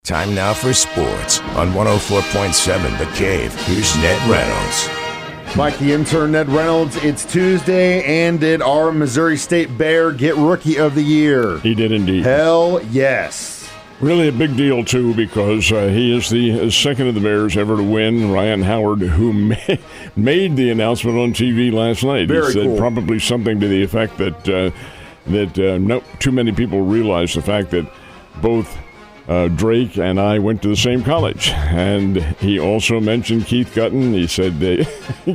Time now for sports on 104.7 The Cave. Here's Ned Reynolds. Mike, the intern, Ned Reynolds. It's Tuesday, and did our Missouri State Bear get Rookie of the Year? He did indeed. Hell yes. Really a big deal, too, because he is the second of the Bears ever to win. Ryan Howard, who made the announcement on TV last night. Very he said cool. Probably something to the effect that not too many people realize the fact that both Drake and I went to the same college. And he also mentioned Keith Cutton. He said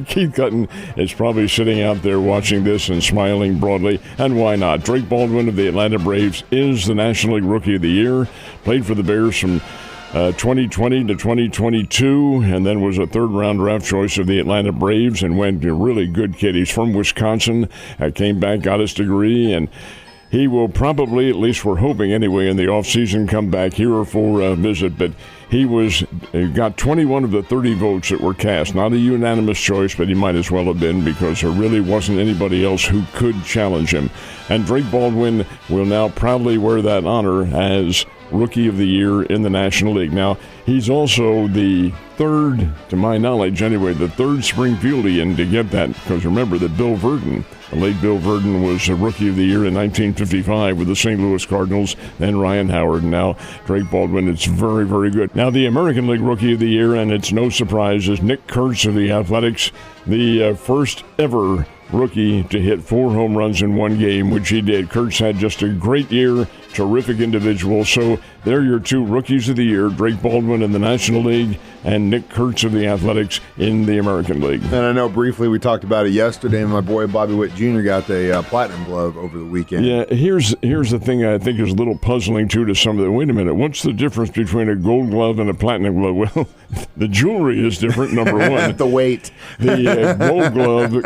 Keith Cutton is probably sitting out there watching this and smiling broadly. And why not? Drake Baldwin of the Atlanta Braves is the National League Rookie of the Year. Played for the Bears from 2020 to 2022, and then was a third-round draft choice of the Atlanta Braves and went a really good kid. He's from Wisconsin, came back, got his degree, and he will probably, at least we're hoping anyway, in the offseason come back here for a visit. But he got 21 of the 30 votes that were cast. Not a unanimous choice, but he might as well have been because there really wasn't anybody else who could challenge him. And Drake Baldwin will now proudly wear that honor as Rookie of the Year in the National League. Now, he's also the third, to my knowledge anyway, the third Springfieldian to get that, because remember that Bill Verdon, the late Bill Verdon, was a Rookie of the Year in 1955 with the St. Louis Cardinals, then Ryan Howard, and now Drake Baldwin. It's very, very good. Now, the American League Rookie of the Year, and it's no surprise, is Nick Kurtz of the Athletics, the first ever rookie to hit 4 home runs in one game, which he did. Kurtz had just a great year, terrific individual. So they're your two Rookies of the Year, Drake Baldwin in the National League and Nick Kurtz of the Athletics in the American League. And I know briefly we talked about it yesterday, and my boy Bobby Witt Jr. got the Platinum Glove over the weekend. Yeah, here's the thing I think is a little puzzling, too, to some of them. Wait a minute, what's the difference between a Gold Glove and a Platinum Glove? Well, the jewelry is different, number one. The weight. The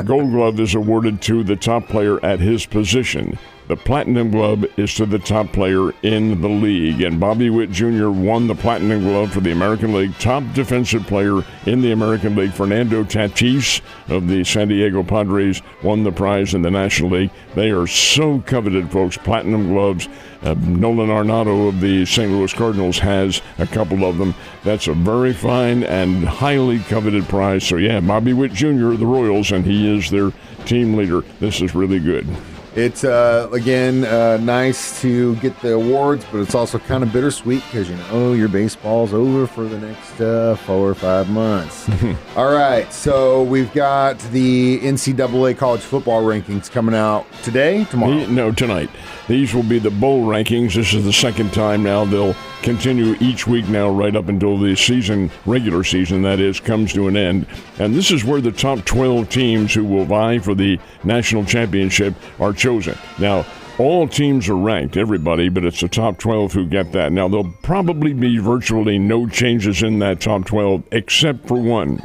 Gold Glove is awarded to the top player at his position. The Platinum Glove is to the top player in the league. And Bobby Witt Jr. won the Platinum Glove for the American League. Top defensive player in the American League, Fernando Tatis of the San Diego Padres, won the prize in the National League. They are so coveted, folks. Platinum Gloves. Nolan Arenado of the St. Louis Cardinals has a couple of them. That's a very fine and highly coveted prize. So, yeah, Bobby Witt Jr. of the Royals, and he is their team leader. This is really good. It's, again, nice to get the awards, but it's also kind of bittersweet because, your baseball's over for the next 4 or 5 months. All right, so we've got the NCAA college football rankings coming out today, tomorrow? No, tonight. These will be the bowl rankings. This is the second time now. They'll continue each week now right up until the regular season, that is, comes to an end. And this is where the top 12 teams who will vie for the national championship are chosen. Now, all teams are ranked, everybody, but it's the top 12 who get that. Now, there'll probably be virtually no changes in that top 12 except for one.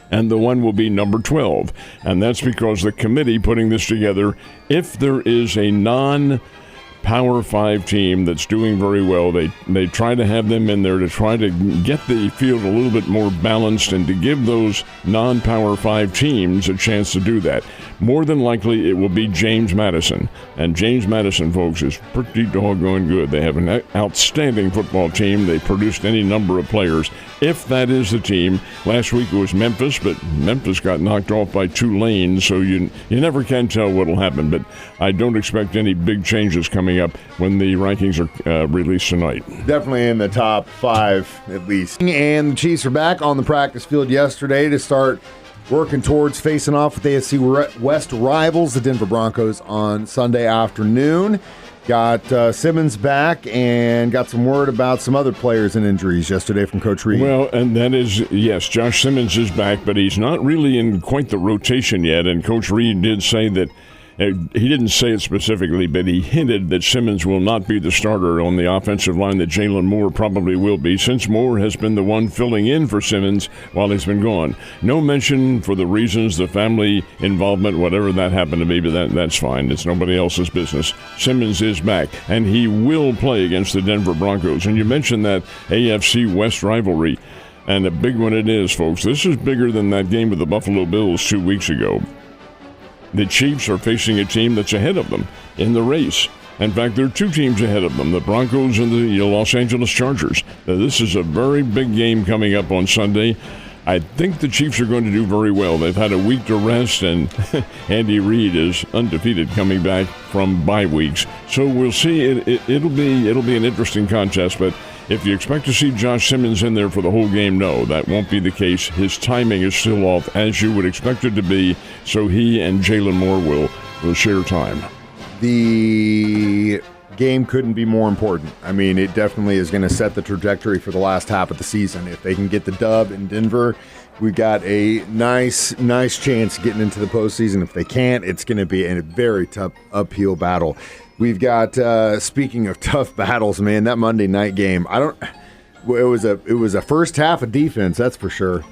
And the one will be number 12. And that's because the committee putting this together, if there is a non-Power 5 team that's doing very well, they try to have them in there to try to get the field a little bit more balanced and to give those non-Power 5 teams a chance to do that. More than likely, it will be James Madison. And James Madison, folks, is pretty doggone good. They have an outstanding football team. They produced any number of players. If that is the team, last week it was Memphis, but Memphis got knocked off by Tulane, so you never can tell what will happen. But I don't expect any big changes coming up when the rankings are released tonight. Definitely in the top 5, at least. And the Chiefs are back on the practice field yesterday to start working towards facing off with AFC West rivals, the Denver Broncos, on Sunday afternoon. Got Simmons back and got some word about some other players and injuries yesterday from Coach Reed. Well, and that is, yes, Josh Simmons is back, but he's not really in quite the rotation yet. And Coach Reed did say that he didn't say it specifically, but he hinted that Simmons will not be the starter on the offensive line, that Jalen Moore probably will be, since Moore has been the one filling in for Simmons while he's been gone. No mention for the reasons, the family involvement, whatever that happened to be, but that's fine. It's nobody else's business. Simmons is back, and he will play against the Denver Broncos. And you mentioned that AFC West rivalry, and a big one it is, folks. This is bigger than that game with the Buffalo Bills 2 weeks ago. The Chiefs are facing a team that's ahead of them in the race. In fact, there are two teams ahead of them, the Broncos and the Los Angeles Chargers. Now, this is a very big game coming up on Sunday. I think the Chiefs are going to do very well. They've had a week to rest, and Andy Reid is undefeated coming back from bye weeks. So we'll see. It'll be an interesting contest, but if you expect to see Josh Simmons in there for the whole game, no, that won't be the case. His timing is still off, as you would expect it to be, so he and Jalen Moore will share time. The game couldn't be more important. I mean, it definitely is going to set the trajectory for the last half of the season. If they can get the dub in Denver, we've got a nice chance getting into the postseason. If they can't, it's going to be a very tough uphill battle. We've got, speaking of tough battles, man, that Monday night game, it was a first half of defense, that's for sure.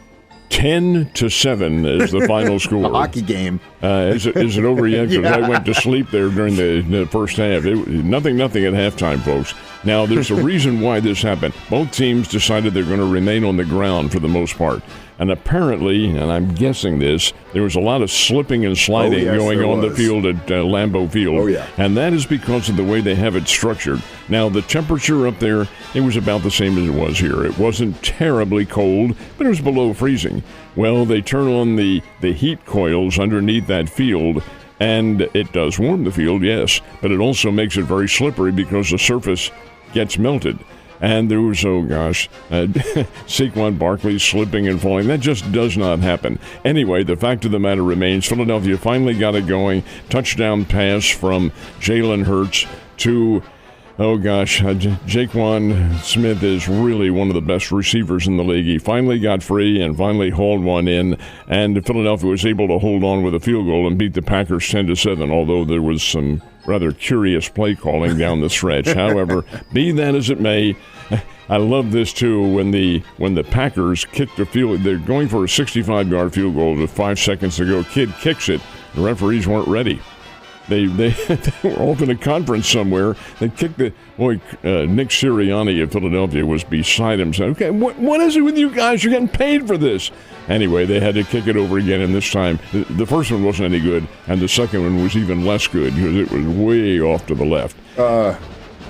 10-7 is the final score. A hockey game. Is it over yet? Because Yeah. I went to sleep there during the first half. Nothing at halftime, folks. Now, there's a reason why this happened. Both teams decided they're going to remain on the ground for the most part. And apparently, and I'm guessing this, there was a lot of slipping and sliding going on the field at Lambeau Field. Oh, yeah. And that is because of the way they have it structured. Now, the temperature up there, it was about the same as it was here. It wasn't terribly cold, but it was below freezing. Well, they turn on the heat coils underneath that field, and it does warm the field, yes, but it also makes it very slippery because the surface gets melted. And there was, Saquon Barkley slipping and falling. That just does not happen. Anyway, the fact of the matter remains, Philadelphia finally got it going. Touchdown pass from Jalen Hurts to, Jaquan Smith is really one of the best receivers in the league. He finally got free and finally hauled one in, and Philadelphia was able to hold on with a field goal and beat the Packers 10-7, although there was some rather curious play calling down the stretch. However, be that as it may, I love this too. When the Packers kick the field, they're going for a 65-yard field goal with 5 seconds to go. Kid kicks it. The referees weren't ready. They were off in a conference somewhere. They kicked the Nick Sirianni of Philadelphia was beside him, saying, "Okay, what is it with you guys? You're getting paid for this." Anyway, they had to kick it over again, and this time the first one wasn't any good, and the second one was even less good because it was way off to the left.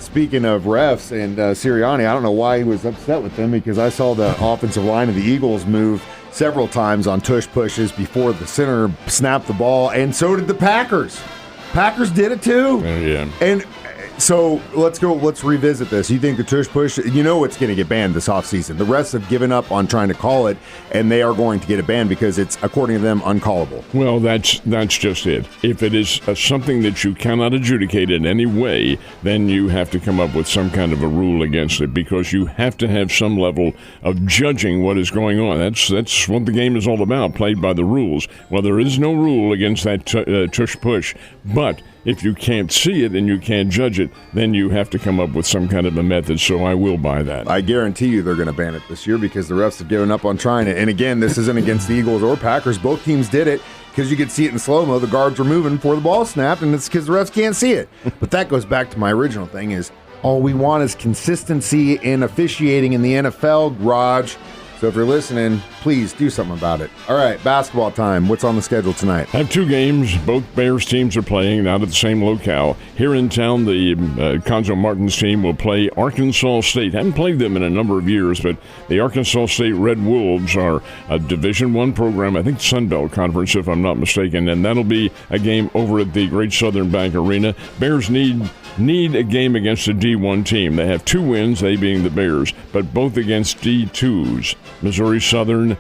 Speaking of refs and Sirianni, I don't know why he was upset with them, because I saw the offensive line of the Eagles move several times on tush pushes before the center snapped the ball, and so did the Packers. Packers did it too. Yeah. And so let's revisit this. You think the tush push, it's going to get banned this offseason. The refs have given up on trying to call it, and they are going to get it banned because it's, according to them, uncallable. Well, that's just it. If it is something that you cannot adjudicate in any way, then you have to come up with some kind of a rule against it, because you have to have some level of judging what is going on. That's what the game is all about, played by the rules. Well, there is no rule against that tush push, but if you can't see it and you can't judge it, then you have to come up with some kind of a method, so I will buy that. I guarantee you they're going to ban it this year, because the refs have given up on trying it. And again, this isn't against the Eagles or Packers. Both teams did it because you could see it in slow-mo. The guards were moving before the ball snapped, and it's because the refs can't see it. But that goes back to my original thing is, all we want is consistency in officiating in the NFL, Raj. So if you're listening, please do something about it. All right, basketball time. What's on the schedule tonight? Have two games. Both Bears teams are playing, not at the same locale. Here in town, the Conzo Martins team will play Arkansas State. Haven't played them in a number of years, but the Arkansas State Red Wolves are a Division I program, I think Sun Belt Conference, if I'm not mistaken, and that'll be a game over at the Great Southern Bank Arena. Bears need a game against a D1 team. They have 2 wins, they being the Bears, but both against D2s. Missouri Southern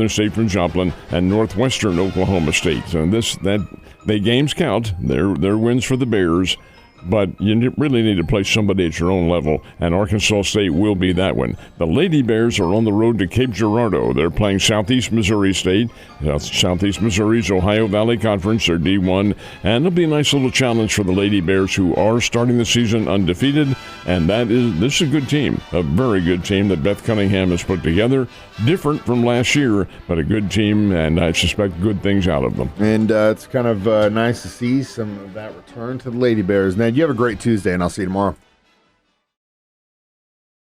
State from Joplin, and Northwestern Oklahoma State. So they games count. They're wins for the Bears, but you really need to play somebody at your own level, and Arkansas State will be that one. The Lady Bears are on the road to Cape Girardeau. They're playing Southeast Missouri State. Southeast Missouri's Ohio Valley Conference, they're D1, and it'll be a nice little challenge for the Lady Bears, who are starting the season undefeated, and this is a good team, a very good team that Beth Cunningham has put together. Different from last year, but a good team, and I suspect good things out of them. And it's kind of nice to see some of that return to the Lady Bears. Ned, you have a great Tuesday, and I'll see you tomorrow.